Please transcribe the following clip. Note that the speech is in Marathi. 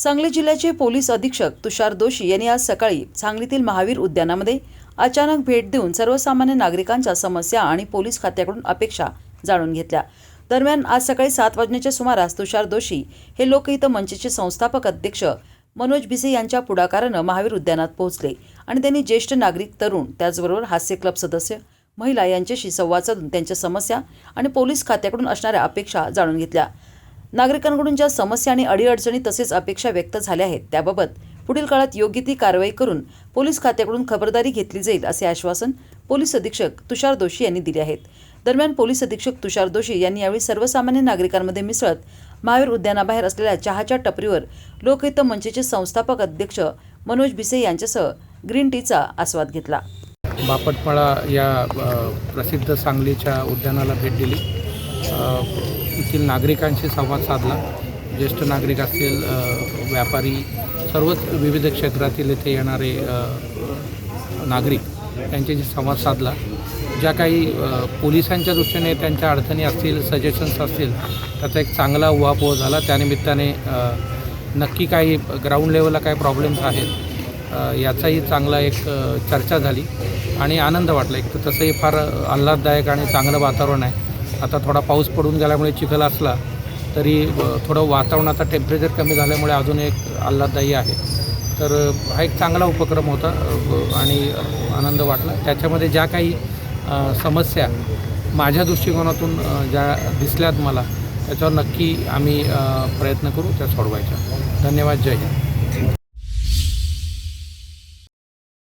सांगली जिल्ह्याचे पोलीस अधीक्षक तुषार दोशी यांनी आज सकाळी सांगलीतील महावीर उद्यानामध्ये अचानक भेट देऊन सर्वसामान्य नागरिकांच्या समस्या आणि पोलीस खात्याकडून अपेक्षा जाणून घेतल्या। दरम्यान आज सकाळी 7 वाजण्याच्या सुमारास तुषार दोशी हे लोकहित मंचचे संस्थापक अध्यक्ष मनोज भिसे यांच्या पुढाकाराने महावीर उद्यानात पोहोचले आणि त्यांनी ज्येष्ठ नागरिक, तरुण, त्याचबरोबर हास्य क्लब सदस्य, महिला यांच्याशी संवाद साधून त्यांच्या समस्या आणि पोलीस खात्याकडून असणाऱ्या अपेक्षा जाणून घेतल्या। नागरिकांकडून ज्या समस्या आणि अडीअडचणी तसेच अपेक्षा व्यक्त झाल्या आहेत त्याबाबत पुढील काळात योग्य ती कारवाई करून पोलीस खात्याकडून खबरदारी घेतली जाईल असे आश्वासन पोलीस अधीक्षक तुषार दोशी यांनी दिले आहेत। दरम्यान पोलीस अधीक्षक तुषार दोशी यांनी यावेळी सर्वसामान्य नागरिकांमध्ये मिसळत महावीर उद्यानाबाहेर असलेल्या चहाच्या टपरीवर लोकहित मंचचे संस्थापक अध्यक्ष मनोज भिसे यांच्यासह ग्रीन टीचा आस्वाद घेतला। बापटमाळा या प्रसिद्ध सांगलीच्या उद्यानाला भेट दिली। येथील नागरिकांशी संवाद साधला। ज्येष्ठ नागरिक असतील, व्यापारी, सर्वच विविध क्षेत्रातील येथे येणारे नागरिक त्यांच्याशी संवाद साधला। ज्या काही पोलिसांच्या दृष्टीने त्यांच्या अडचणी असतील, सजेशन्स असतील, त्याचा एक चांगला उहापोह झाला। त्यानिमित्ताने नक्की काही ग्राउंड लेवलला काय प्रॉब्लेम्स आहेत याचाही चांगला एक चर्चा झाली आणि आनंद वाटला। एक तर तसंही फार आल्हाददायक आणि चांगलं वातावरण आहे। आता थोडा पाऊस पडून गेल्यामुळे चिखल असला तरी थोडं वातावरणाचा टेम्परेचर कमी झाल्यामुळे अजून एक आल्हाददायी आहे। तर हा एक चांगला उपक्रम होता आणि आनंद वाटला। त्याच्यामध्ये ज्या काही समस्या माझ्या दृष्टिकोनातून ज्या दिसल्यात मला, त्याच्यावर नक्की आम्ही प्रयत्न करू त्या सोडवायच्या। धन्यवाद। जय हिंद।